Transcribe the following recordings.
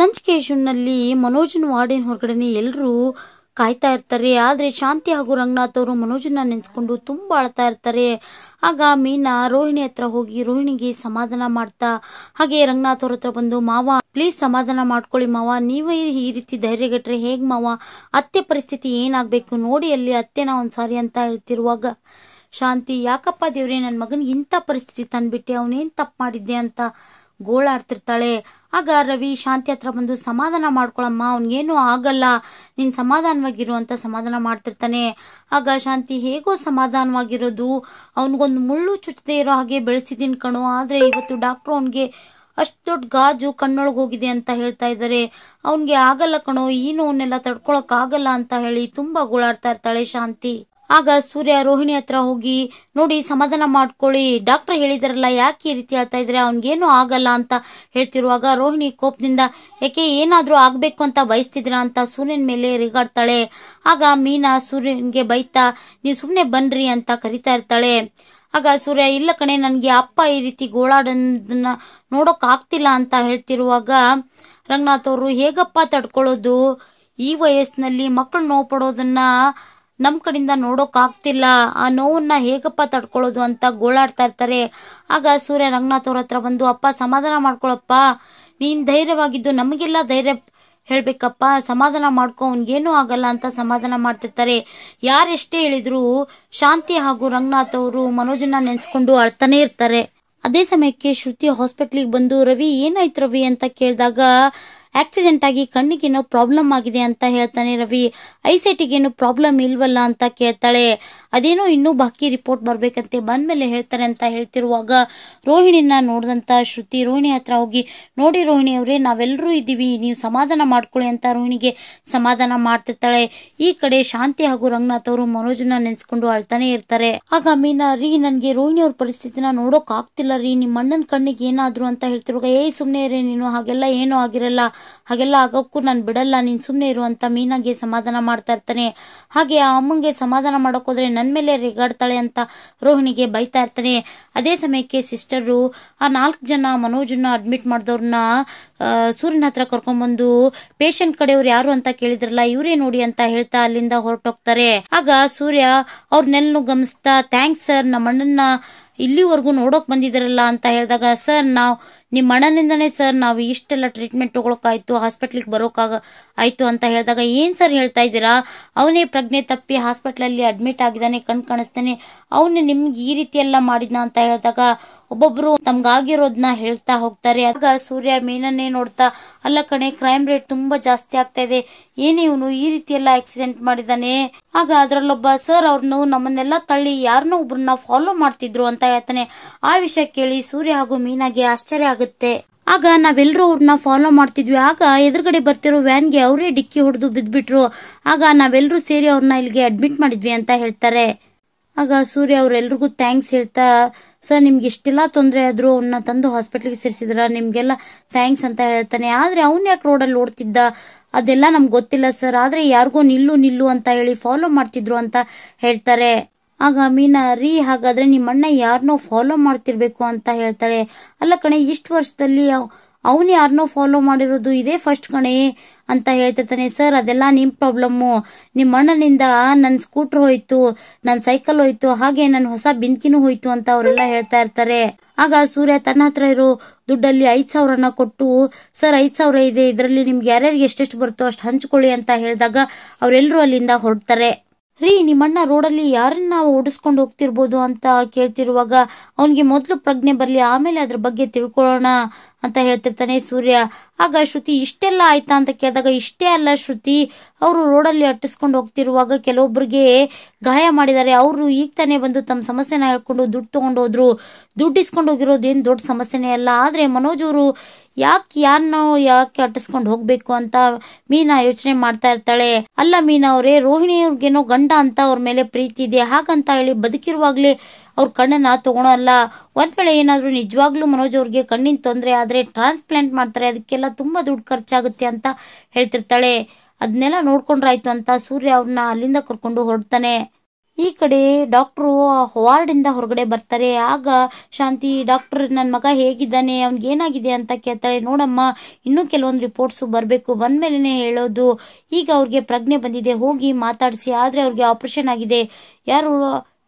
ಸಂಚಿಕೆ ಶೂನ್ನಲ್ಲಿ ಮನೋಜನ್ ವಾರ್ಡಿನ ಹೊರಗಡೆನೆ ಎಲ್ಲರೂ ಕಾಯ್ತಾ ಇರ್ತಾರೆ. ಆದ್ರೆ ಶಾಂತಿ ಹಾಗೂ ರಂಗನಾಥ್ ಅವರು ಮನೋಜನ್ನ ನೆನ್ಸ್ಕೊಂಡು ತುಂಬಾ ಅಳ್ತಾ ಇರ್ತಾರೆ. ಆಗ ಮೀನಾ ರೋಹಿಣಿ ಹತ್ರ ಹೋಗಿ ರೋಹಿಣಿಗೆ ಸಮಾಧಾನ ಮಾಡ್ತಾ, ಹಾಗೆ ರಂಗನಾಥ್ ಅವ್ರ ಹತ್ರ ಬಂದು, ಮಾವ ಪ್ಲೀಸ್ ಸಮಾಧಾನ ಮಾಡ್ಕೊಳ್ಳಿ ಮಾವ, ನೀವೇ ಈ ರೀತಿ ಧೈರ್ಯಗೆಟ್ರೆ ಹೇಗ್ ಮಾವ, ಅತ್ತೆ ಪರಿಸ್ಥಿತಿ ಏನಾಗ್ಬೇಕು ನೋಡಿ ಅಲ್ಲಿ ಅತ್ತೆನ ಒಂದ್ಸಾರಿ ಅಂತ ಹೇಳ್ತಿರುವಾಗ ಶಾಂತಿ, ಯಾಕಪ್ಪ ದೇವ್ರೆ ನನ್ನ ಮಗನಿಗೆ ಇಂಥ ಪರಿಸ್ಥಿತಿ ತಂದ್ಬಿಟ್ಟೆ, ಅವನೇನ್ ತಪ್ಪು ಮಾಡಿದ್ದೆ ಅಂತ ಗೋಳಾಡ್ತಿರ್ತಾಳೆ. ಆಗ ರವಿ ಶಾಂತಿ ಹತ್ರ ಬಂದು, ಸಮಾಧಾನ ಮಾಡ್ಕೊಳಮ್ಮ, ಅವ್ನಿಗೇನು ಆಗಲ್ಲ, ನೀನ್ ಸಮಾಧಾನವಾಗಿರು ಅಂತ ಸಮಾಧಾನ ಮಾಡ್ತಿರ್ತಾನೆ. ಆಗ ಶಾಂತಿ, ಹೇಗೋ ಸಮಾಧಾನವಾಗಿರೋದು, ಅವನಿಗೊಂದು ಮುಳ್ಳು ಚುಚ್ಚದೆ ಇರೋ ಹಾಗೆ ಬೆಳೆಸಿದೀನಿ ಕಣೋ, ಆದ್ರೆ ಇವತ್ತು ಡಾಕ್ಟ್ರು ಅವನ್ಗೆ ಅಷ್ಟು ದೊಡ್ಡ ಗಾಜು ಕಣ್ಣೊಳಗೆ ಹೋಗಿದೆ ಅಂತ ಹೇಳ್ತಾ ಇದ್ದಾರೆ, ಅವನ್ಗೆ ಆಗಲ್ಲ ಕಣೋ, ಈ ನೋವನ್ನೆಲ್ಲ ತಡ್ಕೊಳಕ್ ಆಗಲ್ಲ ಅಂತ ಹೇಳಿ ತುಂಬಾ ಗೋಳಾಡ್ತಾ ಇರ್ತಾಳೆ ಶಾಂತಿ. ಆಗ ಸೂರ್ಯ ರೋಹಿಣಿ ಹತ್ರ ಹೋಗಿ, ನೋಡಿ ಸಮಾಧಾನ ಮಾಡ್ಕೊಳ್ಳಿ, ಡಾಕ್ಟರ್ ಹೇಳಿದಾರಲ್ಲ, ಯಾಕೆ ಈ ರೀತಿ ಹೇಳ್ತಾ ಇದ್ರೆ, ಅವ್ನಿಗೇನು ಆಗಲ್ಲ ಅಂತ ಹೇಳ್ತಿರುವಾಗ ರೋಹಿಣಿ ಕೋಪದಿಂದ, ಯಾಕೆ ಏನಾದ್ರೂ ಆಗ್ಬೇಕು ಅಂತ ಬಯಸ್ತಿದ್ರ ಅಂತ ಸೂರ್ಯನ ಮೇಲೆ ರೇಗಾಡ್ತಾಳೆ. ಆಗ ಮೀನಾ ಸೂರ್ಯನ್ಗೆ ಬೈತಾ, ನೀವು ಸುಮ್ನೆ ಬನ್ರಿ ಅಂತ ಕರಿತಾ ಇರ್ತಾಳೆ. ಆಗ ಸೂರ್ಯ, ಇಲ್ಲ ಕಣೆ, ನನ್ಗೆ ಅಪ್ಪ ಈ ರೀತಿ ಗೋಳಾಡೋದನ್ನ ನೋಡೋಕ್ ಆಗ್ತಿಲ್ಲ ಅಂತ ಹೇಳ್ತಿರುವಾಗ ರಂಗನಾಥ್ ಅವರು, ಹೇಗಪ್ಪ ತಡ್ಕೊಳ್ಳೋದು, ಈ ವಯಸ್ಸಿನಲ್ಲಿ ಮಕ್ಕಳು ನೋವು ಪಡೋದನ್ನ ನಮ್ ಕಡೆಯಿಂದ ನೋಡೋಕ್ ಆಗ್ತಿಲ್ಲ, ಆ ನೋವನ್ನ ಹೇಗಪ್ಪ ತಡ್ಕೊಳ್ಳೋದು ಅಂತ ಗೋಳಾಡ್ತಾ ಇರ್ತಾರೆ. ಆಗ ಸೂರ್ಯ ರಂಗನಾಥ್ ಅವ್ರ ಹತ್ರ ಬಂದು, ಅಪ್ಪ ಸಮಾಧಾನ ಮಾಡ್ಕೊಳಪ್ಪ, ನೀನ್ ಧೈರ್ಯವಾಗಿದ್ದು ನಮಗೆಲ್ಲ ಧೈರ್ಯ ಹೇಳ್ಬೇಕಪ್ಪ, ಸಮಾಧಾನ ಮಾಡ್ಕೊ, ಅವ್ನಿಗೇನು ಆಗಲ್ಲ ಅಂತ ಸಮಾಧಾನ ಮಾಡ್ತಿರ್ತಾರೆ. ಯಾರೆಷ್ಟೇ ಹೇಳಿದ್ರು ಶಾಂತಿ ಹಾಗೂ ರಂಗನಾಥ್ ಅವರು ಮನೋಜನ್ನ ನೆನ್ಸ್ಕೊಂಡು ಅಳ್ತಾನೆ ಇರ್ತಾರೆ. ಅದೇ ಸಮಯಕ್ಕೆ ಶ್ರುತಿ ಹಾಸ್ಪಿಟ್ಲಿಗೆ ಬಂದು, ರವಿ ಏನಾಯ್ತು ರವಿ ಅಂತ ಕೇಳಿದಾಗ, ಆಕ್ಸಿಡೆಂಟ್ ಆಗಿ ಕಣ್ಣಿಗೇನೋ ಪ್ರಾಬ್ಲಮ್ ಆಗಿದೆ ಅಂತ ಹೇಳ್ತಾನೆ ರವಿ. ಐಸೈಟಿಗೇನು ಪ್ರಾಬ್ಲಮ್ ಇಲ್ವಲ್ಲ ಅಂತ ಕೇಳ್ತಾಳೆ. ಅದೇನೋ ಇನ್ನೂ ಬಾಕಿ ರಿಪೋರ್ಟ್ ಬರ್ಬೇಕಂತೆ, ಬಂದ್ಮೇಲೆ ಹೇಳ್ತಾರೆ ಅಂತ ಹೇಳ್ತಿರುವಾಗ ರೋಹಿಣಿನ ನೋಡಿದಂತ ಶ್ರುತಿ ರೋಹಿಣಿ ಹತ್ರ ಹೋಗಿ, ನೋಡಿ ರೋಹಿಣಿ ಅವರೇ, ನಾವೆಲ್ಲರೂ ಇದ್ದೀವಿ, ನೀವು ಸಮಾಧಾನ ಮಾಡ್ಕೊಳ್ಳಿ ಅಂತ ರೋಹಿಣಿಗೆ ಸಮಾಧಾನ ಮಾಡ್ತಿರ್ತಾಳೆ. ಈ ಕಡೆ ಶಾಂತಿ ಹಾಗೂ ರಂಗನಾಥ್ ಅವರು ಮನೋಜನ್ನ ನೆನ್ಸ್ಕೊಂಡು ಅಳ್ತಾನೆ ಇರ್ತಾರೆ. ಆಗ ಮೀನಾ, ರೀ ನನ್ಗೆ ರೋಹಿಣಿ ಅವ್ರ ಪರಿಸ್ಥಿತಿನ ನೋಡೋಕ್ ಆಗ್ತಿಲ್ಲ ರೀ, ನಿಮ್ಮ ಅಣ್ಣನ ಕಣ್ಣಿಗೆ ಏನಾದ್ರು ಅಂತ ಹೇಳ್ತಿರುವಾಗ, ಸುಮ್ನೆ ಇರೇ ನೀನು, ಹಾಗೆಲ್ಲ ಏನೂ ಆಗಿರಲ್ಲ, ಹಾಗೆಲ್ಲ ಆಗೋಕ್ಕೂ ನಾನು ಬಿಡಲ್ಲ, ನೀನ್ ಸುಮ್ನೆ ಇರು ಅಂತ ಮೀನಾಗೆ ಸಮಾಧಾನ ಮಾಡ್ತಾ ಇರ್ತಾನೆ. ಹಾಗೆ ಆ ಅಮ್ಮಂಗೆ ಸಮಾಧಾನ ಮಾಡಕ್ ಹೋದ್ರೆ ನನ್ ಮೇಲೆ ರೇಗಾಡ್ತಾಳೆ ಅಂತ ರೋಹಿಣಿಗೆ ಬೈತಾ ಇರ್ತಾನೆ. ಅದೇ ಸಮಯಕ್ಕೆ ಸಿಸ್ಟರು ಆ 4 ಜನ ಮನೋಜನ್ನ ಅಡ್ಮಿಟ್ ಮಾಡಿದವ್ರನ್ನ ಸೂರ್ಯನ ಹತ್ರ ಕರ್ಕೊಂಡ್ಬಂದು, ಪೇಷಂಟ್ ಕಡೆಯವ್ರು ಯಾರು ಅಂತ ಕೇಳಿದ್ರಲ್ಲ, ಇವರೇ ನೋಡಿ ಅಂತ ಹೇಳ್ತಾ ಅಲ್ಲಿಂದ ಹೊರಟೋಗ್ತಾರೆ. ಆಗ ಸೂರ್ಯ ಅವ್ರನ್ನೆಲ್ಲೂ ಗಮನಿಸ್ತಾ, ಥ್ಯಾಂಕ್ಸ್ ಸರ್, ನಮ್ಮ ಅಣ್ಣನ್ನ ಇಲ್ಲಿವರೆಗೂ ನೋಡೋಕ್ ಬಂದಿದಾರಲ್ಲ ಅಂತ ಹೇಳಿದಾಗ, ಸರ್ ನಾವು ನಿಮ್ಮ ಅಣ್ಣನಿಂದನೇ ಸರ್ ನಾವು ಇಷ್ಟೆಲ್ಲ ಟ್ರೀಟ್ಮೆಂಟ್ ತಗೊಳಕಾಯ್ತು, ಹಾಸ್ಪಿಟ್ಲಿಗೆ ಆಯ್ತು ಅಂತ ಹೇಳಿದಾಗ, ಏನ್ ಸರ್ ಹೇಳ್ತಾ ಇದ್ದೀರಾ, ಅವನೇ ಪ್ರಜ್ಞೆ ತಪ್ಪಿ ಹಾಸ್ಪಿಟ್ಲಲ್ಲಿ ಅಡ್ಮಿಟ್ ಆಗಿದ್ದಾನೆ, ಕಾಣಿಸ್ತಾನೆ, ಅವನು ನಿಮ್ಗೆ ಈ ರೀತಿ ಎಲ್ಲ ಮಾಡಿದ್ನ ಅಂತ ಹೇಳಿದಾಗ ಒಬ್ಬೊಬ್ರು ತಮ್ಗಾಗಿರೋದನ್ನ ಹೇಳ್ತಾ ಹೋಗ್ತಾರೆ. ಆಗ ಸೂರ್ಯ ಮೀನನ್ನೇ ನೋಡ್ತಾ, ಅಲ್ಲ ಕಣೆ, ಕ್ರೈಮ್ ರೇಟ್ ತುಂಬಾ ಜಾಸ್ತಿ ಆಗ್ತಾ ಇದೆ, ಏನೇ ಇವನು ಈ ರೀತಿ ಎಲ್ಲ ಆಕ್ಸಿಡೆಂಟ್ ಮಾಡಿದಾನೆ. ಆಗ ಅದ್ರಲ್ಲೊಬ್ಬ, ಸರ್ ಅವ್ರನ್ನು ನಮ್ಮನ್ನೆಲ್ಲ ತಳ್ಳಿ ಯಾರನ್ನೋ ಒಬ್ರನ್ನ ಫಾಲೋ ಮಾಡ್ತಿದ್ರು ಅಂತ ಹೇಳ್ತಾನೆ. ಆ ವಿಷಯ ಕೇಳಿ ಸೂರ್ಯ ಹಾಗೂ ಮೀನಾಗೆ ಆಶ್ಚರ್ಯ ಆಗುತ್ತೆ. ಆಗ ನಾವೆಲ್ಲರೂ ಅವ್ರನ್ನ ಫಾಲೋ ಮಾಡ್ತಿದ್ವಿ, ಆಗ ಎದುರುಗಡೆ ಬರ್ತಿರೋ ವ್ಯಾನ್ಗೆ ಅವರೇ ಡಿಕ್ಕಿ ಹೊಡೆದು ಬಿದ್ಬಿಟ್ರು, ಆಗ ನಾವೆಲ್ಲರೂ ಸೇರಿ ಅವ್ರನ್ನ ಇಲ್ಲಿಗೆ ಅಡ್ಮಿಟ್ ಮಾಡಿದ್ವಿ ಅಂತ ಹೇಳ್ತಾರೆ. ಆಗ ಸೂರ್ಯ ಅವ್ರೆಲ್ರಿಗೂ ಥ್ಯಾಂಕ್ಸ್ ಹೇಳ್ತಾ, ಸರ್ ನಿಮ್ಗೆ ಇಷ್ಟೆಲ್ಲ ತೊಂದರೆ ಆದ್ರೂ ಅವನ್ನ ತಂದು ಹಾಸ್ಪಿಟ್ಲಿಗೆ ಸೇರಿಸಿದ್ರ, ನಿಮ್ಗೆಲ್ಲ ಥ್ಯಾಂಕ್ಸ್ ಅಂತ ಹೇಳ್ತಾನೆ. ಆದ್ರೆ ಅವ್ನ ಯಾಕೆ ರೋಡಲ್ಲಿ ಓಡ್ತಿದ್ದ ಅದೆಲ್ಲ ನಮ್ಗೆ ಗೊತ್ತಿಲ್ಲ ಸರ್, ಆದ್ರೆ ಯಾರಿಗೋ ನಿಲ್ಲು ಅಂತ ಹೇಳಿ ಫಾಲೋ ಮಾಡ್ತಿದ್ರು ಅಂತ ಹೇಳ್ತಾರೆ. ಆಗ ಮೀನಾ, ರೀ ಹಾಗಾದ್ರೆ ನಿಮ್ಮ ಅಣ್ಣ ಯಾರನ್ನೋ ಫಾಲೋ ಮಾಡ್ತಿರ್ಬೇಕು ಅಂತ ಹೇಳ್ತಾಳೆ. ಅಲ್ಲ ಕಣೆ, ಇಷ್ಟು ವರ್ಷದಲ್ಲಿ ಅವನು ಯಾರನ್ನೋ ಫಾಲೋ ಮಾಡಿರೋದು ಇದೇ ಫಸ್ಟ್ ಕಣೆ ಅಂತ ಹೇಳ್ತಿರ್ತಾನೆ. ಸರ್ ಅದೆಲ್ಲ ನಿಮ್ ಪ್ರಾಬ್ಲಮ್ಮು, ನಿಮ್ಮ ಅಣ್ಣನಿಂದ ನನ್ನ ಸ್ಕೂಟರ್ ಹೋಯ್ತು, ನನ್ನ ಸೈಕಲ್ ಹೋಯ್ತು, ಹಾಗೆ ನನ್ನ ಹೊಸ ಬಿಂದ್ಕಿನೂ ಹೋಯ್ತು ಅಂತ ಅವರೆಲ್ಲ ಹೇಳ್ತಾ ಇರ್ತಾರೆ. ಆಗ ಸೂರ್ಯ ತನ್ನ ಹತ್ರ ಇರೋ ದುಡ್ಡಲ್ಲಿ 5,000ನ ಕೊಟ್ಟು, ಸರ್ 5,000 ಇದೆ, ಇದರಲ್ಲಿ ನಿಮ್ಗೆ ಯಾರ್ಯಾರಿಗೆ ಎಷ್ಟೆಷ್ಟು ಬರುತ್ತೋ ಅಷ್ಟು ಹಂಚ್ಕೊಳ್ಳಿ ಅಂತ ಹೇಳಿದಾಗ ಅವರೆಲ್ಲರೂ ಅಲ್ಲಿಂದ ಹೊರಡ್ತಾರೆ. ರೀ ನಿಮ್ಮಣ್ಣ ರೋಡಲ್ಲಿ ಯಾರನ್ನ ಓಡಿಸ್ಕೊಂಡು ಹೋಗ್ತಿರ್ಬೋದು ಅಂತ ಕೇಳ್ತಿರುವಾಗ, ಅವನಿಗೆ ಮೊದಲು ಪ್ರಜ್ಞೆ ಬರ್ಲಿ, ಆಮೇಲೆ ಅದ್ರ ಬಗ್ಗೆ ತಿಳ್ಕೊಳ್ಳೋಣ ಅಂತ ಹೇಳ್ತಿರ್ತಾನೆ ಸೂರ್ಯ. ಆಗ ಶ್ರುತಿ, ಇಷ್ಟೆಲ್ಲ ಆಯ್ತಾ ಅಂತ ಕೇಳಿದಾಗ, ಇಷ್ಟೇ ಅಲ್ಲ ಶ್ರುತಿ, ಅವರು ರೋಡಲ್ಲಿ ಅಟ್ಟಿಸ್ಕೊಂಡು ಹೋಗ್ತಿರುವಾಗ ಕೆಲವೊಬ್ಬರಿಗೆ ಗಾಯ ಮಾಡಿದ್ದಾರೆ, ಅವರು ಈಗ ತಾನೇ ಬಂದು ತಮ್ಮ ಸಮಸ್ಯೆನ ಹೇಳ್ಕೊಂಡು ದುಡ್ಡು ತಗೊಂಡು ಹೋದ್ರು, ದುಡ್ಡು ಇಸ್ಕೊಂಡು ಹೋಗಿರೋದೇನು ದೊಡ್ಡ ಸಮಸ್ಯೆನೇ ಅಲ್ಲ, ಆದ್ರೆ ಮನೋಜ್ ಅವರು ಯಾಕೆ ಅಟ್ಟಿಸ್ಕೊಂಡು ಹೋಗ್ಬೇಕು ಅಂತ ಮೀನಾ ಯೋಚನೆ ಮಾಡ್ತಾ ಇರ್ತಾಳೆ. ಅಲ್ಲ ಮೀನಾ ಅವರೇ, ರೋಹಿಣಿ ಅವ್ರಿಗೇನೋ ಗಂಡ ಅಂತ ಅವ್ರ ಮೇಲೆ ಪ್ರೀತಿ ಇದೆ, ಹಾಗಂತ ಹೇಳಿ ಬದುಕಿರುವಾಗ್ಲೇ ಅವ್ರ ಕಣ್ಣನ್ನ ತಗೊಳಲ್ಲ, ಒಂದ್ ವೇಳೆ ಏನಾದ್ರು ನಿಜವಾಗ್ಲೂ ಮನೋಜ್ ಅವ್ರಿಗೆ ಕಣ್ಣಿನ ತೊಂದರೆ ಆದ್ರೆ ಟ್ರಾನ್ಸ್ಪ್ಲಾಂಟ್ ಮಾಡ್ತಾರೆ, ಅದಕ್ಕೆಲ್ಲ ತುಂಬಾ ದುಡ್ಡು ಖರ್ಚಾಗುತ್ತೆ ಅಂತ ಹೇಳ್ತಿರ್ತಾಳೆ. ಅದನ್ನೆಲ್ಲ ನೋಡ್ಕೊಂಡ್ರಾಯ್ತು ಅಂತ ಸೂರ್ಯ ಅವ್ರನ್ನ ಅಲ್ಲಿಂದ ಕರ್ಕೊಂಡು ಹೊರಡ್ತಾನೆ. ಈ ಕಡೆ ಡಾಕ್ಟ್ರು ವಾರ್ಡ್ ಇಂದ ಹೊರಗಡೆ ಬರ್ತಾರೆ. ಆಗ ಶಾಂತಿ ಡಾಕ್ಟರ್ ನನ್ನ ಮಗ ಹೇಗಿದ್ದಾನೆ, ಅವ್ನಿಗೆ ಏನಾಗಿದೆ ಅಂತ ಕೇಳ್ತಾಳೆ. ನೋಡಮ್ಮ, ಇನ್ನೂ ಕೆಲವೊಂದು ರಿಪೋರ್ಟ್ಸ್ ಬರಬೇಕು, ಬಂದ್ಮೇಲೆ ಹೇಳೋದು. ಈಗ ಅವ್ರಿಗೆ ಪ್ರಜ್ಞೆ ಬಂದಿದೆ, ಹೋಗಿ ಮಾತಾಡಿಸಿ. ಆದ್ರೆ ಅವ್ರಿಗೆ ಆಪರೇಷನ್ ಆಗಿದೆ, ಯಾರು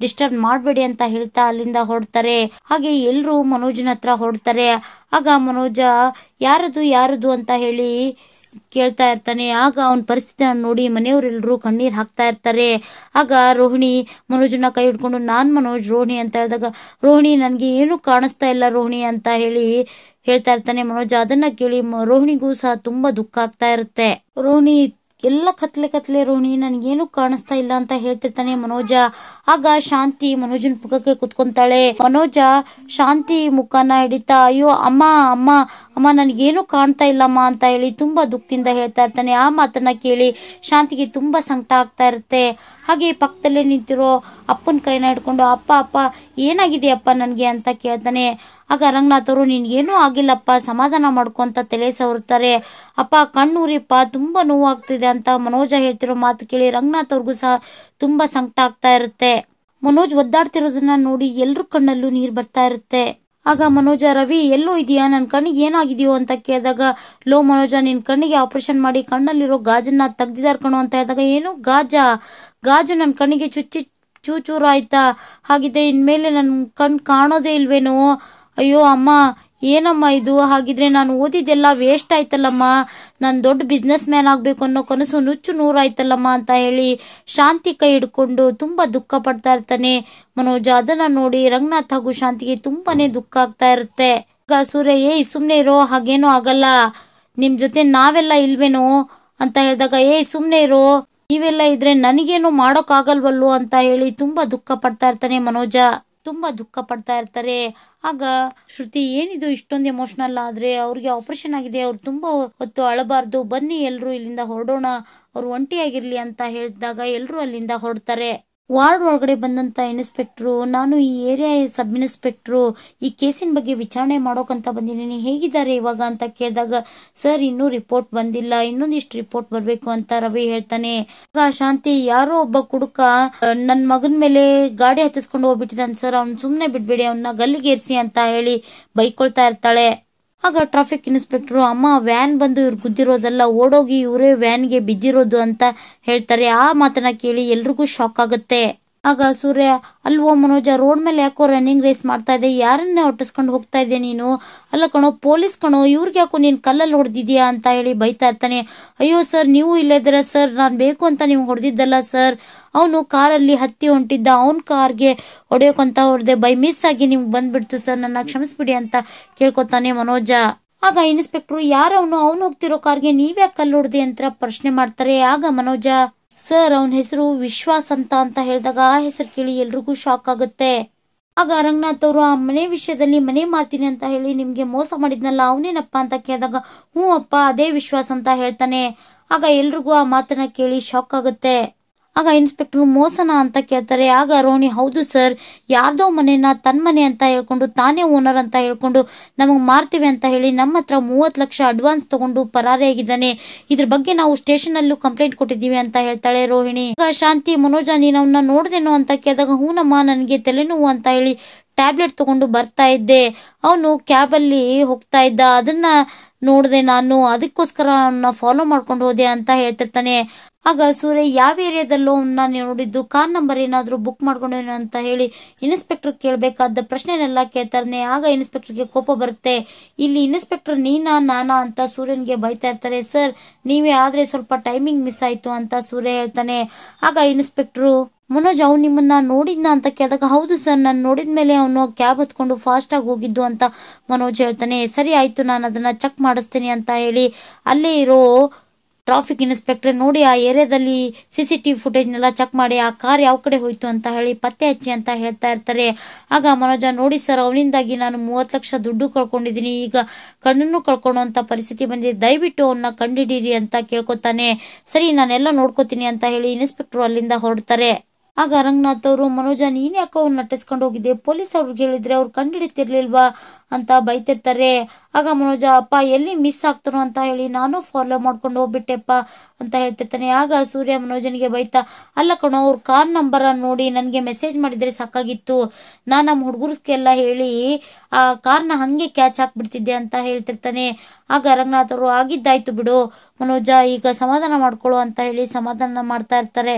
ಡಿಸ್ಟರ್ಬ್ ಮಾಡಬೇಡಿ ಅಂತ ಹೇಳ್ತಾ ಅಲ್ಲಿಂದ ಹೊರಡ್ತಾರೆ. ಹಾಗೆ ಎಲ್ರು ಮನೋಜನ ಹತ್ರ ಹೊರಡ್ತಾರೆ. ಆಗ ಮನೋಜ ಯಾರದು ಅಂತ ಹೇಳಿ ಕೇಳ್ತಾ ಇರ್ತಾನೆ. ಆಗ ಅವನ ಪರಿಸ್ಥಿತಿನ ನೋಡಿ ಮನೆಯವರೆಲ್ಲರೂ ಕಣ್ಣೀರ್ ಹಾಕ್ತಾ ಇರ್ತಾರೆ. ಆಗ ರೋಹಿಣಿ ಮನೋಜನ ಕೈ ಹಿಡ್ಕೊಂಡು, ನಾನ್ ಮನೋಜ್ ರೋಹಿಣಿ ಅಂತ ಹೇಳಿದಾಗ, ರೋಹಿಣಿ ನನ್ಗೆ ಏನು ಕಾಣಿಸ್ತಾ ಇಲ್ಲ ರೋಹಿಣಿ ಅಂತ ಹೇಳಿ ಹೇಳ್ತಾ ಇರ್ತಾನೆ ಮನೋಜ. ಅದನ್ನ ಕೇಳಿ ರೋಹಿಣಿಗೂ ಸಹ ತುಂಬಾ ದುಃಖ ಆಗ್ತಾ ಇರುತ್ತೆ. ರೋಹಿಣಿ ಎಲ್ಲ ಕತ್ಲೆ ರೋಹಿಣಿ, ನನ್ಗೇನು ಕಾಣಿಸ್ತಾ ಇಲ್ಲ ಅಂತ ಹೇಳ್ತಿರ್ತಾನೆ ಮನೋಜ. ಆಗ ಶಾಂತಿ ಮನೋಜನ ಮುಖಕ್ಕೆ ಕುತ್ಕೊಂತಾಳೆ. ಮನೋಜ ಶಾಂತಿ ಮುಖನ ಹಿಡಿತಾ, ಅಯ್ಯೋ ಅಮ್ಮ ಅಮ್ಮ ಅಮ್ಮ ನನ್ಗೇನು ಕಾಣ್ತಾ ಇಲ್ಲಮ್ಮ ಅಂತ ಹೇಳಿ ತುಂಬಾ ದುಃಖದಿಂದ ಹೇಳ್ತಾ ಇರ್ತಾನೆ. ಆ ಮಾತನ್ನ ಕೇಳಿ ಶಾಂತಿಗೆ ತುಂಬಾ ಸಂಕಟ ಆಗ್ತಾ ಇರುತ್ತೆ. ಹಾಗೆ ಪಕ್ಕದಲ್ಲೇ ನಿಂತಿರೋ ಅಪ್ಪನ ಕೈನ ಹಿಡ್ಕೊಂಡು, ಅಪ್ಪ ಅಪ್ಪ ಏನಾಗಿದೆ ಅಪ್ಪ ನನ್ಗೆ ಅಂತ ಕೇಳ್ತಾನೆ. ಆಗ ರಂಗನಾಥ್ ಅವರು, ನಿನ್ಗೇನೂ ಆಗಿಲ್ಲಪ್ಪ, ಸಮಾಧಾನ ಮಾಡ್ಕೊಂತ ತಲೆ ಸವರ್ತಾರೆ. ಅಪ್ಪ ಕಣ್ಣೂರಿಪ್ಪ, ತುಂಬಾ ನೋವಾಗ್ತಿದೆ ಅಂತ ಮನೋಜ ಹೇಳ್ತಿರೋ ಮಾತು ಕೇಳಿ ರಂಗನಾಥ್ ಅವ್ರಿಗೂ ಸಹ ತುಂಬಾ ಸಂಕಟ ಆಗ್ತಾ ಇರುತ್ತೆ. ಮನೋಜ್ ಒದ್ದಾಡ್ತಿರೋದನ್ನ ನೋಡಿ ಎಲ್ರ ಕಣ್ಣಲ್ಲೂ ನೀರ್ ಬರ್ತಾ ಇರುತ್ತೆ. ಆಗ ಮನೋಜ, ರವಿ ಎಲ್ಲೋ ಇದೆಯಾ, ನನ್ ಕಣ್ಣಿಗೆ ಏನಾಗಿದೆಯೋ ಅಂತ ಕೇಳಿದಾಗ, ಲೋ ಮನೋಜ, ನಿನ್ ಕಣ್ಣಿಗೆ ಆಪರೇಷನ್ ಮಾಡಿ ಕಣ್ಣಲ್ಲಿರೋ ಗಾಜನ್ನ ತೆಗ್ದಿದಾರ್ ಕಣೋ ಅಂತ ಹೇಳಿದಾಗ, ಏನು ಗಾಜು ನನ್ ಕಣ್ಣಿಗೆ ಚೂಚೂರು ಆಯ್ತಾ, ಹಾಗಿದ್ರೆ ಇನ್ಮೇಲೆ ನನ್ ಕಣ್ ಕಾಣೋದೇ ಇಲ್ವೇನೋ, ಅಯ್ಯೋ ಅಮ್ಮ ಏನಮ್ಮ ಇದು, ಹಾಗಿದ್ರೆ ನಾನು ಓದಿದ್ದೆಲ್ಲ ವೇಸ್ಟ್ ಆಯ್ತಲ್ಲಮ್ಮ, ನಾನು ದೊಡ್ಡ ಬಿಸ್ನೆಸ್ ಮ್ಯಾನ್ ಆಗ್ಬೇಕು ಅನ್ನೋ ಕನಸು ನುಚ್ಚು ನೂರಾಯ್ತಲ್ಲಮ್ಮ ಅಂತ ಹೇಳಿ ಶಾಂತಿ ಕೈ ಹಿಡ್ಕೊಂಡು ತುಂಬಾ ದುಃಖ ಪಡ್ತಾ ಇರ್ತಾನೆ ಮನೋಜ. ಅದನ್ನ ನೋಡಿ ರಂಗನಾಥ್ ಹಾಗೂ ಶಾಂತಿಗೆ ತುಂಬಾನೇ ದುಃಖ ಆಗ್ತಾ ಇರುತ್ತೆ. ಆಗ ಸೂರ್ಯ, ಸುಮ್ನೆ ಇರೋ, ಹಾಗೇನೋ ಆಗಲ್ಲ, ನಿಮ್ ಜೊತೆ ನಾವೆಲ್ಲ ಇಲ್ವೇನೋ ಅಂತ ಹೇಳಿದಾಗ, ಸುಮ್ನೆ ಇರೋ, ನೀವೆಲ್ಲ ಇದ್ರೆ ನನಗೇನು ಮಾಡೋಕ್ ಆಗಲ್ವಲ್ಲೋ ಅಂತ ಹೇಳಿ ತುಂಬಾ ದುಃಖ ಪಡ್ತಾ ಇರ್ತಾನೆ ಮನೋಜ. ತುಂಬಾ ದುಃಖ ಪಡ್ತಾ ಇರ್ತಾರೆ. ಆಗ ಶ್ರುತಿ, ಏನಿದು ಇಷ್ಟೊಂದು ಎಮೋಷನಲ್ ಆದ್ರೆ, ಅವ್ರಿಗೆ ಆಪರೇಷನ್ ಆಗಿದೆ, ಅವ್ರು ತುಂಬಾ ಹೊತ್ತು ಅಳಬಾರ್ದು, ಬನ್ನಿ ಎಲ್ರು ಇಲ್ಲಿಂದ ಹೊರಡೋಣ, ಅವ್ರು ಒಂಟಿಯಾಗಿರ್ಲಿ ಅಂತ ಹೇಳಿದಾಗ ಎಲ್ರು ಅಲ್ಲಿಂದ ಹೊರಡ್ತಾರೆ. ವಾರ್ಡ್ ಒಳಗಡೆ ಬಂದಂತ ಇನ್ಸ್ಪೆಕ್ಟ್ರು, ನಾನು ಈ ಏರಿಯಾ ಸಬ್ ಇನ್ಸ್ಪೆಕ್ಟ್ರು, ಈ ಕೇಸಿನ ಬಗ್ಗೆ ವಿಚಾರಣೆ ಮಾಡೋಕಂತ ಬಂದಿದ್ದೀನಿ, ಹೇಗಿದ್ದಾರೆ ಇವಾಗ ಅಂತ ಕೇಳಿದಾಗ, ಸರ್ ಇನ್ನೂ ರಿಪೋರ್ಟ್ ಬಂದಿಲ್ಲ, ಇನ್ನೊಂದಿಷ್ಟು ರಿಪೋರ್ಟ್ ಬರ್ಬೇಕು ಅಂತ ರವಿ ಹೇಳ್ತಾನೆ. ಆಗ ಶಾಂತಿ, ಯಾರೋ ಒಬ್ಬ ಕುಡುಕ ನನ್ ಮಗನ್ ಮೇಲೆ ಗಾಡಿ ಹತ್ತಿಸ್ಕೊಂಡು ಹೋಗ್ಬಿಟ್ಟಿದ್ದಾನೆ ಸರ್, ಅವ್ನು ಸುಮ್ನೆ ಬಿಡ್ಬೇಡಿ, ಅವನ್ನ ಗಲ್ಲಿಗೇರಿಸಿ ಅಂತ ಹೇಳಿ ಬೈಕೊಳ್ತಾ ಇರ್ತಾಳೆ. ಆಗ ಟ್ರಾಫಿಕ್ ಇನ್ಸ್ಪೆಕ್ಟರ್, ಅಮ್ಮ ವ್ಯಾನ್ ಬಂದು ಇವ್ರು ಗುದ್ದಿರೋದಲ್ಲ, ಓಡೋಗಿ ಇವರೇ ವ್ಯಾನ್ಗೆ ಬಿದ್ದಿರೋದು ಅಂತ ಹೇಳ್ತಾರೆ. ಆ ಮಾತನ್ನ ಕೇಳಿ ಎಲ್ರಿಗೂ ಶಾಕ್ ಆಗುತ್ತೆ. ಆಗ ಸೂರ್ಯ, ಅಲ್ವೋ ಮನೋಜ, ರೋಡ್ ಮೇಲೆ ಯಾಕೋ ರನ್ನಿಂಗ್ ರೇಸ್ ಮಾಡ್ತಾ ಇದೆ, ಯಾರನ್ನೇ ಹೊಟ್ಟಿಸ್ಕೊಂಡು ಹೋಗ್ತಾ ಇದ್ದೆ ನೀನು, ಅಲ್ಲ ಕಣೋ ಪೊಲೀಸ್ ಕಣೋ, ಇವ್ರಿಗೆ ಯಾಕೋ ನೀನ್ ಕಲ್ಲಲ್ಲಿ ಹೊಡೆದಿದ್ಯಾ ಅಂತ ಹೇಳಿ ಬೈತಾ ಇರ್ತಾನೆ. ಅಯ್ಯೋ ಸರ್, ನೀವು ಇಲ್ಲದಿರ ಸರ್, ನಾನ್ ಬೇಕು ಅಂತ ನಿಮ್ಗೆ ಹೊಡೆದಿದ್ದಲ್ಲ ಸರ್, ಅವನು ಕಾರಲ್ಲಿ ಹತ್ತಿ ಹೊಂಟಿದ್ದ, ಅವನ್ ಕಾರ್ಗೆ ಹೊಡೆಯೋಕಂತ ಹೊಡೆದೆ, ಬೈ ಮಿಸ್ ಆಗಿ ನಿಮ್ಗೆ ಬಂದ್ಬಿಡ್ತು ಸರ್, ನನ್ನ ಕ್ಷಮಿಸ್ಬಿಡಿ ಅಂತ ಕೇಳ್ಕೊತಾನೆ ಮನೋಜ. ಆಗ ಇನ್ಸ್ಪೆಕ್ಟರ್, ಯಾರವನು, ಅವನು ಹೋಗ್ತಿರೋ ಕಾರ್ಗೆ ನೀವ್ಯಾಕೆ ಕಲ್ಲು ಹೊಡೆದಿ ಅಂತ ಪ್ರಶ್ನೆ ಮಾಡ್ತಾರೆ. ಆಗ ಮನೋಜ, ಸರ್ ಅವನ ಹೆಸರು ವಿಶ್ವಾಸ್ ಅಂತ ಹೇಳಿದಾಗ ಆ ಹೆಸರು ಕೇಳಿ ಎಲ್ರಿಗೂ ಶಾಕ್ ಆಗುತ್ತೆ. ಆಗ ರಂಗನಾಥ್ ಅವರು, ಆ ಮನೆ ವಿಷಯದಲ್ಲಿ ಮನೆ ಮಾರ್ತೀನಿ ಅಂತ ಹೇಳಿ ನಿಮ್ಗೆ ಮೋಸ ಮಾಡಿದ್ನಲ್ಲ, ಅವನೇನಪ್ಪ ಅಂತ ಕೇಳಿದಾಗ, ಹ್ಞೂ ಅಪ್ಪ ಅದೇ ವಿಶ್ವಾಸ್ ಅಂತ ಹೇಳ್ತಾನೆ. ಆಗ ಎಲ್ರಿಗೂ ಆ ಮಾತನ್ನ ಕೇಳಿ ಶಾಕ್ ಆಗುತ್ತೆ. ಆಗ ಇನ್ಸ್ಪೆಕ್ಟರ್, ಮೋಸನ ಅಂತ ಕೇಳ್ತಾರೆ. ಆಗ ರೋಹಿಣಿ, ಹೌದು ಸರ್, ಯಾರ್ದೋ ಮನೆನ ತನ್ನ ಮನೆ ಅಂತ ಹೇಳ್ಕೊಂಡು, ತಾನೇ ಓನರ್ ಅಂತ ಹೇಳ್ಕೊಂಡು ನಮಗ್ ಮಾರ್ತೀವಿ ಅಂತ ಹೇಳಿ ನಮ್ಮ ಹತ್ರ 30 ಲಕ್ಷ ಅಡ್ವಾನ್ಸ್ ತಗೊಂಡು ಪರಾರಿಯಾಗಿದ್ದಾನೆ, ಇದ್ರ ಬಗ್ಗೆ ನಾವು ಸ್ಟೇಷನ್ ಅಲ್ಲೂ ಕಂಪ್ಲೇಂಟ್ ಕೊಟ್ಟಿದ್ದೀವಿ ಅಂತ ಹೇಳ್ತಾಳೆ ರೋಹಿಣಿ. ಆಗ ಶಾಂತಿ, ಮನೋಜ ನೀನ್ ಅವನ್ನ ನೋಡ್ದೇನೋ ಅಂತ ಕೇಳಿದಾಗ, ಹೂನಮ್ಮ ನನಗೆ ತಲೆನೋವು ಅಂತ ಹೇಳಿ ಟ್ಯಾಬ್ಲೆಟ್ ತಗೊಂಡು ಬರ್ತಾ ಇದ್ದೆ, ಅವನು ಕ್ಯಾಬಲ್ಲಿ ಹೋಗ್ತಾ ಇದ್ದ, ಅದನ್ನ ನೋಡ್ದೆ ನಾನು, ಅದಕ್ಕೋಸ್ಕರ ಅವನ್ನ ಫಾಲೋ ಮಾಡ್ಕೊಂಡು ಹೋದೆ ಅಂತ ಹೇಳ್ತಿರ್ತಾನೆ. ಆಗ ಸೂರ್ಯ, ಯಾವ ಏರಿಯಾದಲ್ಲೋ ಅವನ್ನ ನೋಡಿದ್ದು, ಕಾರ್ ನಂಬರ್ ಏನಾದ್ರು ಬುಕ್ ಮಾಡ್ಕೊಂಡೇನೋ ಅಂತ ಹೇಳಿ ಇನ್ಸ್ಪೆಕ್ಟರ್ ಕೇಳಬೇಕಾದ ಪ್ರಶ್ನೆನೆಲ್ಲ ಕೇಳ್ತಾನೆ. ಆಗ ಇನ್ಸ್ಪೆಕ್ಟರ್ಗೆ ಕೋಪ ಬರುತ್ತೆ. ಇಲ್ಲಿ ಇನ್ಸ್ಪೆಕ್ಟರ್ ನಾನಾ ಅಂತ ಸೂರ್ಯನ್ಗೆ ಬೈತಾ ಇರ್ತಾರೆ. ಸರ್ ನೀವೇ, ಆದ್ರೆ ಸ್ವಲ್ಪ ಟೈಮಿಂಗ್ ಮಿಸ್ ಆಯ್ತು ಅಂತ ಸೂರ್ಯ ಹೇಳ್ತಾನೆ. ಆಗ ಇನ್ಸ್ಪೆಕ್ಟರ್, ಮನೋಜ್ ಅವ್ನು ನಿಮ್ಮನ್ನ ನೋಡಿದ್ನ ಅಂತ ಕೇಳಿದಾಗ, ಹೌದು ಸರ್, ನಾನು ನೋಡಿದ್ಮೇಲೆ ಅವನು ಕ್ಯಾಬ್ ಹತ್ಕೊಂಡು ಫಾಸ್ಟ್ ಆಗಿ ಹೋಗಿದ್ದು ಅಂತ ಮನೋಜ್ ಹೇಳ್ತಾನೆ. ಸರಿ ಆಯ್ತು, ನಾನು ಅದನ್ನ ಚೆಕ್ ಮಾಡಿಸ್ತೀನಿ ಅಂತ ಹೇಳಿ ಅಲ್ಲೇ ಇರೋ ಟ್ರಾಫಿಕ್ ಇನ್ಸ್ಪೆಕ್ಟರ್, ನೋಡಿ ಆ ಏರಿಯಾದಲ್ಲಿ CCTV ಫುಟೇಜ್ನೆಲ್ಲ ಚೆಕ್ ಮಾಡಿ ಆ ಕಾರ್ ಯಾವ ಕಡೆ ಹೋಯ್ತು ಅಂತ ಹೇಳಿ ಪತ್ತೆ ಹಚ್ಚಿ ಅಂತ ಹೇಳ್ತಾ ಇರ್ತಾರೆ. ಆಗ ಮನೋಜ, ನೋಡಿ ಸರ್, ಅವನಿಂದಾಗಿ ನಾನು 30 ಲಕ್ಷ ದುಡ್ಡು ಕಳ್ಕೊಂಡಿದ್ದೀನಿ, ಈಗ ಕಣ್ಣನ್ನು ಕಳ್ಕೊಳ್ಳುವಂತ ಪರಿಸ್ಥಿತಿ ಬಂದಿದೆ, ದಯವಿಟ್ಟು ಅವನ್ನ ಕಂಡಿಡೀರಿ ಅಂತ ಕೇಳ್ಕೊತಾನೆ. ಸರಿ ನಾನೆಲ್ಲ ನೋಡ್ಕೋತೀನಿ ಅಂತ ಹೇಳಿ ಇನ್ಸ್ಪೆಕ್ಟರ್ ಅಲ್ಲಿಂದ ಹೊರಡ್ತಾರೆ. ಆಗ ರಂಗನಾಥ್ ಅವರು ಮನೋಜ ನೀನ್ ಯಾಕೋ ಅವ್ರು ನಟಿಸ್ಕೊಂಡು ಹೋಗಿದ್ದೆ, ಪೊಲೀಸ್ ಅವ್ರಿಗೆ ಹೇಳಿದ್ರೆ ಅವ್ರು ಕಂಡಿಡಿತಿರ್ಲಿಲ್ವಾ ಅಂತ ಬೈತಿರ್ತಾರೆ. ಆಗ ಮನೋಜ ಅಪ್ಪ ಎಲ್ಲಿ ಮಿಸ್ ಆಗ್ತಾನೋ ಅಂತ ಹೇಳಿ ನಾನು ಫಾಲೋ ಮಾಡ್ಕೊಂಡು ಹೋಗ್ಬಿಟ್ಟೆಪ್ಪ ಅಂತ ಹೇಳ್ತಿರ್ತಾನೆ. ಆಗ ಸೂರ್ಯ ಮನೋಜನಿಗೆ ಬೈತಾ, ಅಲ್ಲ ಕಣೋ ಅವ್ರ ಕಾರ್ ನಂಬರ್ ನೋಡಿ ನನ್ಗೆ ಮೆಸೇಜ್ ಮಾಡಿದ್ರೆ ಸಾಕಾಗಿತ್ತು, ನಾನ್ ನಮ್ಮ ಹುಡುಗರ್ಸ್ಗೆಲ್ಲ ಹೇಳಿ ಆ ಕಾರ್ನ ಹಂಗೆ ಕ್ಯಾಚ್ ಹಾಕ್ಬಿಡ್ತಿದ್ದೆ ಅಂತ ಹೇಳ್ತಿರ್ತಾನೆ. ಆಗ ರಂಗನಾಥ್ ಅವರು ಆಗಿದ್ದಾಯ್ತು ಬಿಡು ಮನೋಜ, ಈಗ ಸಮಾಧಾನ ಮಾಡ್ಕೊಳ್ಳೋ ಅಂತ ಹೇಳಿ ಸಮಾಧಾನ ಮಾಡ್ತಾ ಇರ್ತಾರೆ.